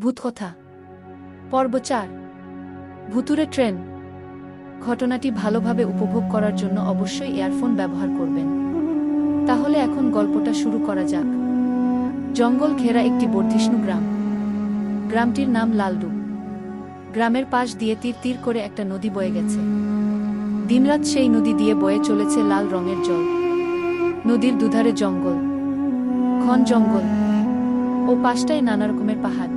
ভূতকথা পর্ব ৪ ভুতুড়ে ট্রেন। ঘটনাটি ভালোভাবে উপভোগ করার জন্য অবশ্যই ইয়ারফোন ব্যবহার করবেন। তাহলে এখন গল্পটা শুরু করা যাক। জঙ্গল ঘেরা একটি বর্ধিষ্ণু গ্রাম। গ্রামটির নাম লালডুব। গ্রামের পাশ দিয়ে তীর তীর করে একটা নদী বয়ে গেছে। দিনরাত সেই নদী দিয়ে বয়ে চলেছে লাল রঙের জল। নদীর দুধারে জঙ্গল, ঘন জঙ্গল ও পাশটায় নানা রকমের পাহাড়।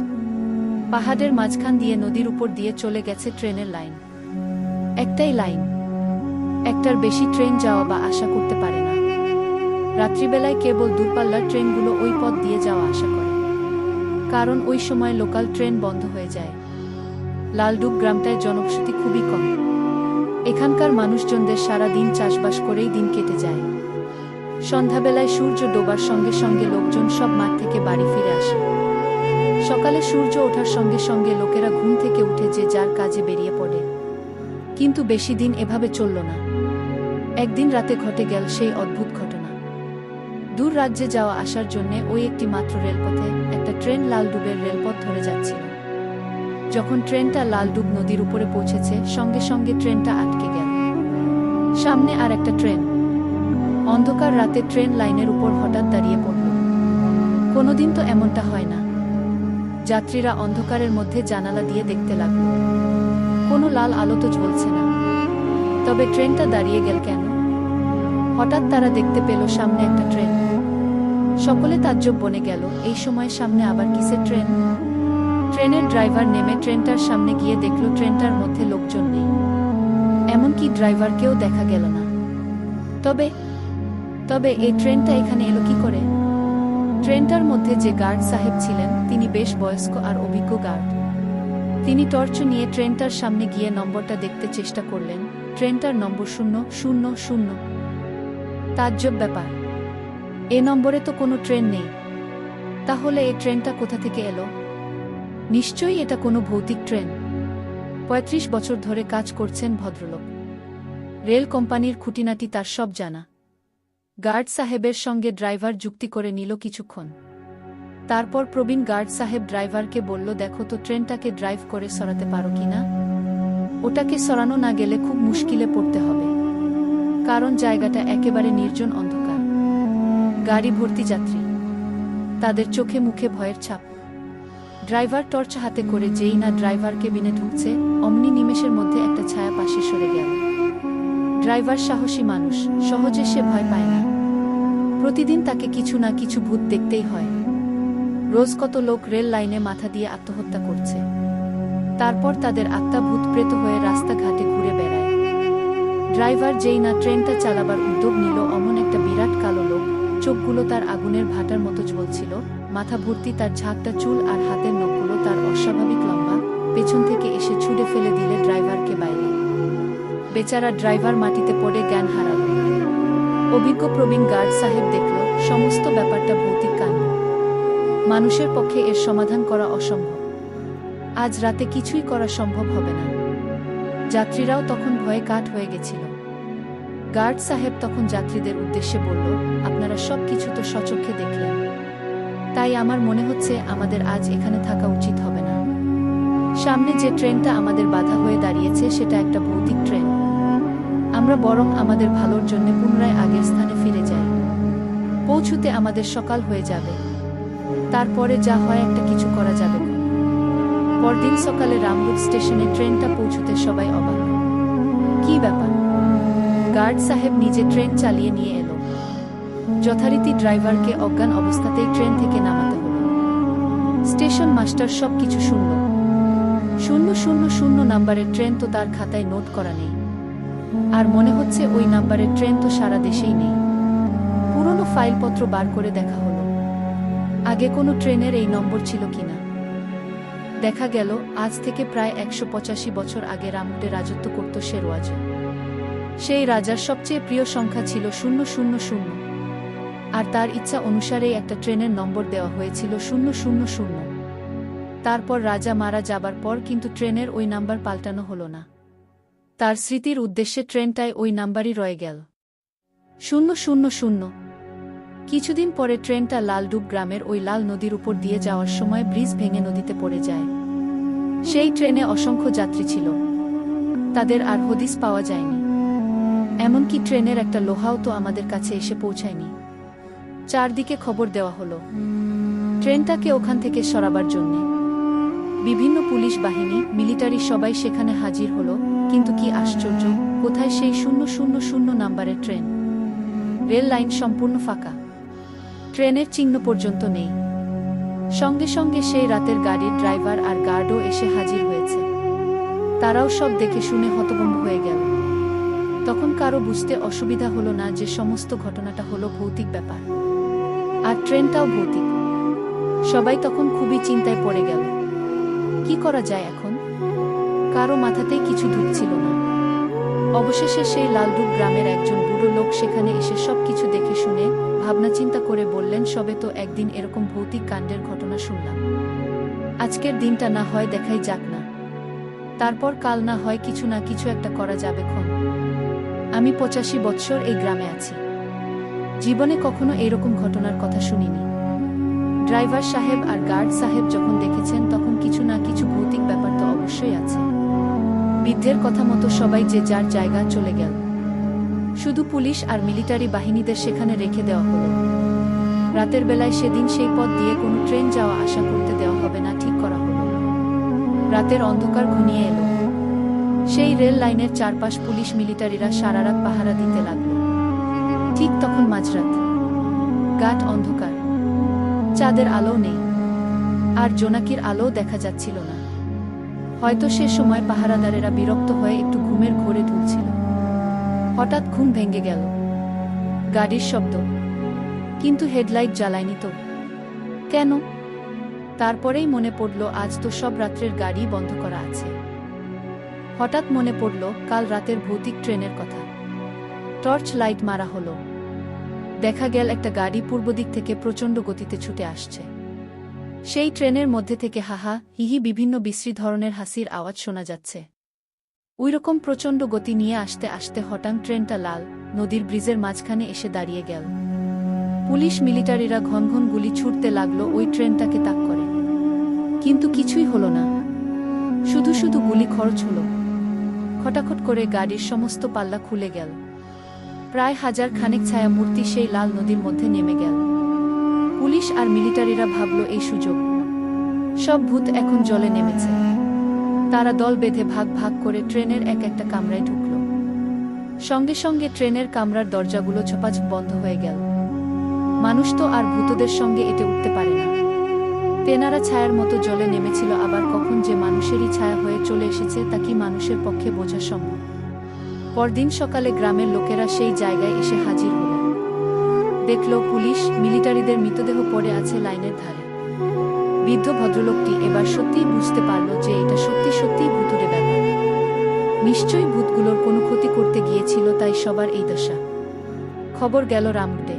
পাহাড়ের মাঝখান দিয়ে নদীর উপর দিয়ে চলে গেছে ট্রেনের লাইন। একটাই লাইন, একটার বেশি ট্রেন যাওয়া বা আসা করতে পারে না। রাত্রিবেলায় কেবল দূরপাল্লার ট্রেনগুলো ওই পথ দিয়ে যাওয়া আসা করে, কারণ ওই সময় লোকাল ট্রেন বন্ধ হয়ে যায়। লালডুব গ্রামটায় জনবসতি খুবই কম। এখানকার মানুষজনদের সারা দিন চাষবাস করেই দিন কেটে যায়। সন্ধ্যাবেলায় সূর্য ডোবার সঙ্গে সঙ্গে লোকজন সব মাঠ থেকে বাড়ি ফিরে আসে। সকালে সূর্য ওঠার সঙ্গে সঙ্গে লোকেরা ঘুম থেকে উঠে যে যার কাজে বেরিয়ে পড়ে। কিন্তু বেশি দিন এভাবে চলল না। একদিন রাতে ঘটে গেল সেই অদ্ভুত ঘটনা। দূর রাজ্যে যাওয়া আসার জন্যে ওই একটি মাত্র রেলপথে একটা ট্রেন লালডুবের রেলপথ ধরে যাচ্ছিল। যখন ট্রেনটা লালডুব নদীর উপরে পৌঁছেছে, সঙ্গে সঙ্গে ট্রেনটা আটকে গেল। সামনে আর একটা ট্রেন। অন্ধকার রাতে ট্রেন লাইনের উপর হঠাৎ দাঁড়িয়ে পড়ল। কোনোদিন তো এমনটা হয় না। যাত্রীরা অন্ধকারের মধ্যে জানালা দিয়ে দেখতে লাগল। কোনো লাল আলো তো জ্বলছে না, তবে ট্রেনটা দাঁড়িয়ে গেল কেন? হঠাৎ তারা দেখতে পেল সামনে একটা ট্রেন। সকলে তাজ্জব বনে গেল, এই সময় সামনে আবার কিসের ট্রেন? ট্রেনের ড্রাইভার নেমে ট্রেনটার সামনে গিয়ে দেখল ট্রেনটার মধ্যে লোকজন নেই, এমনকি ড্রাইভারকেও দেখা গেল না। তবে এই ট্রেনটা এখানে এলো কি করে? ট্রেনটার মধ্যে যে গার্ড সাহেব ছিলেন, তিনি বেশ বয়স্ক আর অভিজ্ঞ গার্ড। তিনি টর্চ নিয়ে ট্রেনটার সামনে গিয়ে নম্বরটা দেখতে চেষ্টা করলেন। ট্রেনটার নম্বর 000। তাজ্জব ব্যাপার, এ নম্বরে তো কোনো ট্রেন নেই। তাহলে এই ট্রেনটা কোথা থেকে এলো? নিশ্চয়ই এটা কোনো ভৌতিক ট্রেন। ৩৫ বছর ধরে কাজ করছেন ভদ্রলোক। রেল কোম্পানির খুঁটিনাটি তার সব জানা। গার্ড সাহেবের সঙ্গে ড্রাইভার যুক্তি করে নিল কিছুক্ষণ। তারপর প্রবীণ গার্ড সাহেব ড্রাইভারকে বলল, দেখো তো ট্রেনটাকে ড্রাইভ করে সরাতে পারো কিনা। ওটাকে সরানো না গেলে খুব মুশকিলে পড়তে হবে, কারণ জায়গাটা একেবারে নির্জন অন্ধকার। গাড়ি ভর্তি যাত্রী, তাদের চোখে মুখে ভয়ের ছাপ। ড্রাইভার টর্চ হাতে করে যেই না ড্রাইভার কেবিনে ঢুকছে, অমনি নিমেষের মধ্যে একটা ছায়া পাশে সরে গেল। ড্রাইভার সাহসী মানুষ, সহজে সে ভয় পায় না। প্রতিদিন তাকে কিছু না কিছু ভূত দেখতেই হয়। রোজ কত লোক রেল লাইনে মাথা দিয়ে আত্মহত্যা করছে। তারপর তাদের আত্মা ভূত প্রেত হয়ে রাস্তাঘাটে ঘুরে বেড়ায়। ড্রাইভার যেই না ট্রেনটা চালাবার উদ্যোগ নিল, অমন একটা বিরাট কালো লোক, চোখগুলো তার আগুনের ভাটার মতো জ্বলছিল, মাথা ভর্তি তার ঝাঁকটা চুল আর হাতের নখগুলো তার অস্বাভাবিক লম্বা, পেছন থেকে এসে ছুঁড়ে ফেলে দিলে ড্রাইভারকে বাইরে। বেচারা ড্রাইভার মাটিতে পড়ে জ্ঞান হারাল। অভিজ্ঞ প্রবীণ গার্ড সাহেব দেখল সমস্ত ব্যাপারটা ভৌতিক কাণ্ড। মানুষের পক্ষে এর সমাধান করা অসম্ভব। আজ রাতে কিছুই করা সম্ভব হবে না। যাত্রীরাও তখন ভয়ে কাঠ হয়ে গেছিল। গার্ড সাহেব তখন যাত্রীদের উদ্দেশ্যে বলল, আপনারা সব কিছু তো সচক্ষে দেখলেন, তাই আমার মনে হচ্ছে আমাদের আজ এখানে থাকা উচিত হবে না। সামনে যে ট্রেনটা আমাদের বাধা হয়ে দাঁড়িয়েছে, সেটা একটা ভৌতিক ট্রেন। আমরা বরং আমাদের ভালোর জন্য পুনরায় আগের স্থানে ফিরে যাই। পৌঁছুতে আমাদের সকাল হয়ে যাবে, তারপরে যা হয় একটা কিছু করা যাবে। পরদিন সকালে রামডুব স্টেশনে ট্রেনটা পৌঁছুতে সবাই অবাক। কি ব্যাপার? গার্ড সাহেব নিজে ট্রেন চালিয়ে নিয়ে এলো। যথারীতি ড্রাইভারকে অজ্ঞান অবস্থাতেই ট্রেন থেকে নামাতে হলো। স্টেশন মাস্টার সব কিছু শুনল। 000 নাম্বারের ট্রেন তো তার খাতায় নোট করা নেই, আর মনে হচ্ছে ওই নাম্বারের ট্রেন তো সারা দেশেই নেই। পুরনো ফাইলপত্র বার করে দেখা হলো, আগে কোনো ট্রেনের এই নম্বর ছিল কিনা। দেখা গেল আজ থেকে প্রায় ১৮৫ বছর আগে রামডুবে রাজত্ব করত শেরওয়াজ। সেই রাজার সবচেয়ে প্রিয় সংখ্যা ছিল 000, আর তার ইচ্ছা অনুসারেই একটা ট্রেনের নম্বর দেওয়া হয়েছিল 000। তারপর রাজা মারা যাবার পর কিন্তু ট্রেনের ওই নাম্বার পাল্টানো হলো না। তার স্মৃতির উদ্দেশ্যে ট্রেনটায় ওই নাম্বারই রয়ে গেল 000। কিছুদিন পরে ট্রেনটা লালডুব গ্রামের ওই লাল নদীর উপর দিয়ে যাওয়ার সময় ব্রিজ ভেঙে নদীতে পড়ে যায়। সেই ট্রেনে অসংখ্য যাত্রী ছিল, তাদের আর হদিস পাওয়া যায়নি। এমনকি ট্রেনের একটা লোহাও তো আমাদের কাছে এসে পৌঁছায়নি। চারদিকে খবর দেওয়া হলো ট্রেনটাকে ওখান থেকে সরাবার জন্যে। বিভিন্ন পুলিশ বাহিনী, মিলিটারি সবাই সেখানে হাজির হলো, কিন্তু কি আশ্চর্য, কোথায় সেই 000 নাম্বারের ট্রেন? রেল লাইন সম্পূর্ণ ফাঁকা, ট্রেনের চিহ্ন পর্যন্ত নেই। সঙ্গে সঙ্গে সেই রাতের গাড়ির ড্রাইভার আর গার্ডও এসে হাজির হয়েছে। তারাও সব দেখে শুনে হতভম্ব হয়ে গেল। তখন কারো বুঝতে অসুবিধা হলো না যে সমস্ত ঘটনাটা হলো ভৌতিক ব্যাপার, আর ট্রেনটাও ভৌতিক। সবাই তখন খুবই চিন্তায় পড়ে গেল। কি করা যায় এখন? কারো মাথাতেই কিছু ঢুকছিল না। অবশেষে সেই লালডুব গ্রামের একজন বুড়ো লোক সেখানে এসে সবকিছু দেখে শুনে ভাবনা চিন্তা করে বললেন, সবে তো একদিন এরকম ভৌতিক কাণ্ডের ঘটনা শুনলাম। আজকের দিনটা না হয় দেখাই যাক না, তারপর কাল না হয় কিছু না কিছু একটা করা যাবে খন। আমি 85 বৎসর এই গ্রামে আছি, জীবনে কখনো এরকম ঘটনার কথা শুনিনি। ড্রাইভার সাহেব আর গার্ড সাহেব যখন দেখেছেন তখন কিছু না কিছু ভৌতিক ব্যাপার তো অবশ্যই আছে। বৃদ্ধের কথা মতো সবাই যে যার জায়গা চলে গেল। শুধু পুলিশ আর মিলিটারি বাহিনীদের সেখানে রেখে দেওয়া হলো। রাতের বেলায় সেদিন সেই পথ দিয়ে কোনো ট্রেন যাওয়া আসা করতে দেওয়া হবে না ঠিক করা হলো। রাতের অন্ধকার ঘনিয়ে এলো। সেই রেল লাইনের চারপাশ পুলিশ মিলিটারিরা সারারাত পাহারা দিতে লাগলো। ঠিক তখন মাঝরাত, গাঢ় অন্ধকার, চাঁদের আলো নেই, আর জোনাকির আলো দেখা যাচ্ছিল না। হয়তো সে সময় পাহারাদারেরা বিরক্ত হয়ে একটু ঘুমের ঘোরে ঢুলছিল। হঠাৎ ঘুম ভেঙে গেল। গাড়ির শব্দ, কিন্তু হেডলাইট জ্বালায়নি তো কেন? তারপরেই মনে পড়ল আজ তো সব রাত্রের গাড়ি বন্ধ করা আছে। হঠাৎ মনে পড়ল কাল রাতের ভৌতিক ট্রেনের কথা। টর্চ লাইট মারা হলো। দেখা গেল একটা গাড়ি পূর্ব দিক থেকে প্রচণ্ড গতিতে ছুটে আসছে। সেই ট্রেনের মধ্যে থেকে হাহা হিহি বিভিন্ন বিশ্রী ধরনের হাসির আওয়াজ শোনা যাচ্ছে। ওইরকম প্রচণ্ড গতি নিয়ে আসতে আসতে হঠাৎ ট্রেনটা লাল নদীর ব্রিজের মাঝখানে এসে দাঁড়িয়ে গেল। পুলিশ মিলিটারিরা ঘন ঘন গুলি ছুটতে লাগলো ওই ট্রেনটাকে তাক করে, কিন্তু কিছুই হলো না। শুধু শুধু গুলি খরচ হলো। খটাখট করে গাড়ির সমস্ত পাল্লা খুলে গেল। প্রায় 1000 খানেক ছায়া মূর্তি সেই লাল নদীর মধ্যে নেমে গেল। পুলিশ আর মিলিটারিরা ভাবল এই সুযোগ, সব ভূত এখন জলে নেমেছে। তারা দল বেঁধে ভাগ ভাগ করে ট্রেনের এক একটা কামরায় ঢুকল। সঙ্গে সঙ্গে ট্রেনের কামরার দরজাগুলো ঝপাঝপ বন্ধ হয়ে গেল। মানুষ তো আর ভূতদের সঙ্গে এটে উঠতে পারে না। তেনারা ছায়ার মতো জলে নেমেছিল, আবার কখন যে মানুষেরই ছায়া হয়ে চলে এসেছে তা কি মানুষের পক্ষে বোঝা সম্ভব? পরদিন সকালে গ্রামের লোকেরা সেই জায়গায় এসে হাজির হল। দেখল পুলিশ মিলিটারিদের মৃতদেহ পড়ে আছে লাইনের ধারে। বৃদ্ধ ভদ্রলোকটি এবার সত্যিই বুঝতে পারল যে এটা সত্যি সত্যিই ভুতুড়ে ব্যাপার। নিশ্চয়ই ভূতগুলোর কোনো ক্ষতি করতে গিয়েছিল, তাই সবার এই দশা। খবর গেল রামডে।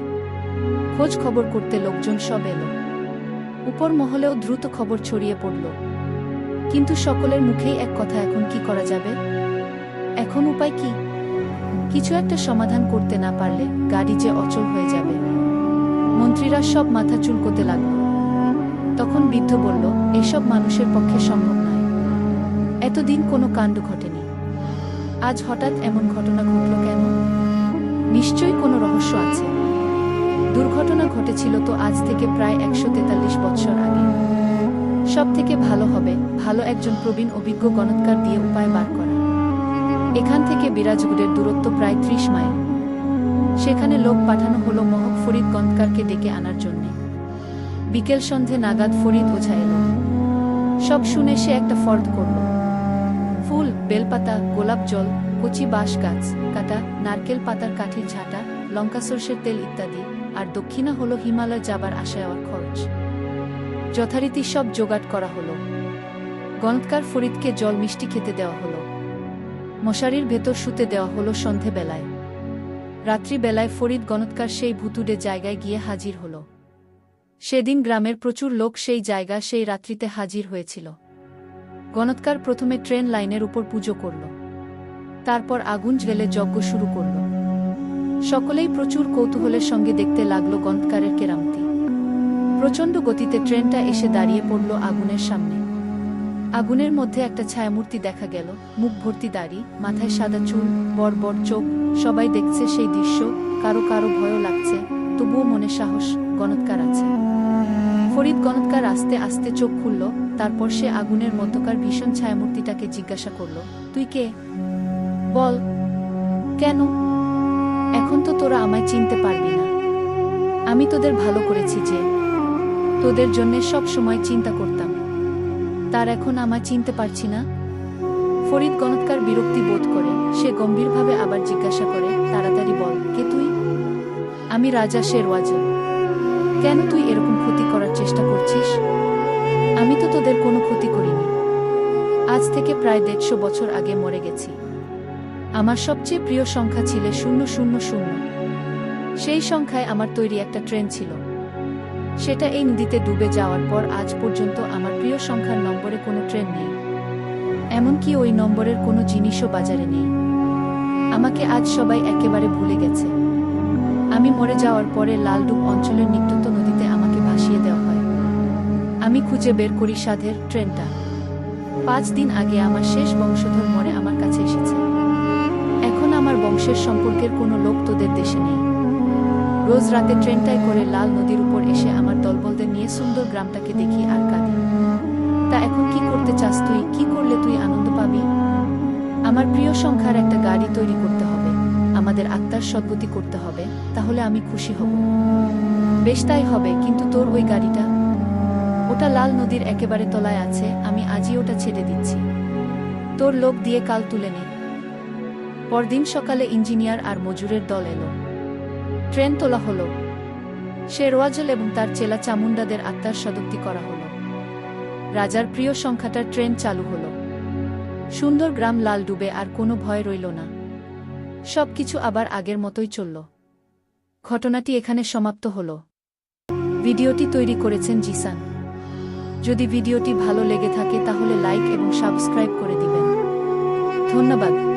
খোঁজ খবর করতে লোকজন সব এলো। উপর মহলেও দ্রুত খবর ছড়িয়ে পড়ল। কিন্তু সকলের মুখেই এক কথা, এখন কি করা যাবে? এখন উপায় কি? কিছু একটা সমাধান করতে না পারলে গাড়ি যে অচল হয়ে যাবে। মন্ত্রীরা সব মাথা চুলকোতে লাগল। তখন বৃদ্ধ বলল, এসব মানুষের পক্ষে সম্ভব নয়। এতদিন কোনো কাণ্ড ঘটেনি, আজ হঠাৎ এমন ঘটনা ঘটল কেন? নিশ্চয়ই কোনো রহস্য আছে। দুর্ঘটনা ঘটেছিল তো আজ থেকে প্রায় 143 বৎসর আগে। সব থেকে ভালো হবে ভালো একজন প্রবীণ অভিজ্ঞ গণৎকার দিয়ে উপায় বার করা। এখান থেকে বিরাজগুড়ের দূরত্ব প্রায় 30 মাইল। সেখানে লোক পাঠানো হলো মহক ফরিদ গণৎকারকে ডেকে আনার জন্যে। বিকেল সন্ধে নাগাদ ফরিদ ওঝা এলো। সব শুনে সে একটা ফর্দ করল। ফুল, বেলপাতা, গোলাপ জল, কচি বাঁশ গাছ কাটা, নারকেল পাতার কাঠির ঝাঁটা, লঙ্কা সর্ষের তেল ইত্যাদি, আর দক্ষিণা হলো হিমালয় যাবার আসা যাওয়ার খরচ। যথারীতি সব জোগাড় করা হলো। গণৎকার ফরিদকে জল মিষ্টি খেতে দেওয়া হলো। মশারির ভেতর শুতে দেওয়া হলো সন্ধেবেলায়। রাত্রিবেলায় ফরিদ গণৎকার সেই ভুতুড়ে জায়গায় গিয়ে হাজির হল। সেদিন গ্রামের প্রচুর লোক সেই জায়গা সেই রাত্রিতে হাজির হয়েছিল। গণৎকার প্রথমে ট্রেন লাইনের উপর পুজো করল। তারপর আগুন জ্বেলে যজ্ঞ শুরু করল। সকলেই প্রচুর কৌতূহলের সঙ্গে দেখতে লাগলো গণৎকারের কেরামতি। প্রচণ্ড গতিতে ট্রেনটা এসে দাঁড়িয়ে পড়ল আগুনের সামনে। আগুনের মধ্যে একটা ছায়ামূর্তি দেখা গেল, মুখ ভর্তি দাড়ি, মাথায় সাদা চুল, বড় বড় চোখ। সবাই দেখছে সেই দৃশ্য, কারো কারো ভয়ও লাগছে, তবুও মনে সাহস, গণৎকার আছে। ফরিদ গণৎকার আস্তে আস্তে চোখ খুলল, তারপর সে আগুনের মধ্যকার ভীষণ ছায়ামূর্তিটাকে জিজ্ঞাসা করল, তুই কে? বল। কেন? এখন তো তোরা আমায় চিনতে পারবি না। আমি তোদের ভালো করেছি যে, তোদের জন্যে সব সময় চিন্তা করতাম, তার এখন আমায় চিনতে পারছি না। ফরিদ গণৎকার বিরক্তি বোধ করে, সে গম্ভীরভাবে আবার জিজ্ঞাসা করে, তাড়াতাড়ি বল, কে তুই? আমি রাজা শেরওয়াজল। কেন তুই এরকম ক্ষতি করার চেষ্টা করছিস? আমি তো তোদের কোনো ক্ষতি করিনি। আজ থেকে প্রায় 150 বছর আগে মরে গেছি। আমার সবচেয়ে প্রিয় সংখ্যা ছিল 000। সেই সংখ্যায় আমার তৈরি একটা ট্রেন ছিল। সেটা এই নদীতে ডুবে যাওয়ার পর আজ পর্যন্ত আমার প্রিয় সংখ্যার নম্বরে কোনো ট্রেন নেই। এমনকি ওই নম্বরের কোনো জিনিসও বাজারে নেই। আমাকে আজ সবাই একেবারে ভুলে গেছে। আমি মরে যাওয়ার পরে লালডুব অঞ্চলের নিত্যত্ব নদীতে আমাকে ভাসিয়ে দেওয়া হয়। আমি খুঁজে বের করি সাধের ট্রেনটা। 5 দিন আগে আমার শেষ বংশধর মরে আমার কাছে এসেছে। এখন আমার বংশের সম্পর্কের কোনো লোক তোদের দেশে নেই। রোজ রাতে ট্রেনটায় করে লাল নদীর উপর এসে আমার দলবলদের নিয়ে সুন্দর গ্রামটাকে দেখি আর কাঁদি। তা এখন কি করতে চাস তুই? কি করলে তুই আনন্দ পাবি? আমার প্রিয় সংখ্যার একটা গাড়ি তৈরি করতে হবে, আমাদের আত্মার সদ্গতি করতে হবে, তাহলে আমি খুশি হব। বেশ, তাই হবে, কিন্তু তোর ওই গাড়িটা? ওটা লাল নদীর একেবারে তলায় আছে, আমি আজই ওটা ছেড়ে দিচ্ছি। তোর লোক দিয়ে কাল তুলে নে। পরদিন সকালে ইঞ্জিনিয়ার আর মজুরের দল এলো। ট্রেন তোলা হলো। শেরওয়াজল এবং তার চেলা চামুন্ডাদের আত্মার সদুক্তি করা হলো। রাজার প্রিয় সংখ্যাটার ট্রেন চালু হলো। সুন্দর গ্রাম লাল ডুবে আর কোনো ভয় রইল না। সবকিছু আবার আগের মতোই চলল। ঘটনাটি এখানে সমাপ্ত হলো। ভিডিওটি তৈরি করেছেন জিসান। যদি ভিডিওটি ভালো লেগে থাকে তাহলে লাইক এবং সাবস্ক্রাইব করে দিবেন। ধন্যবাদ।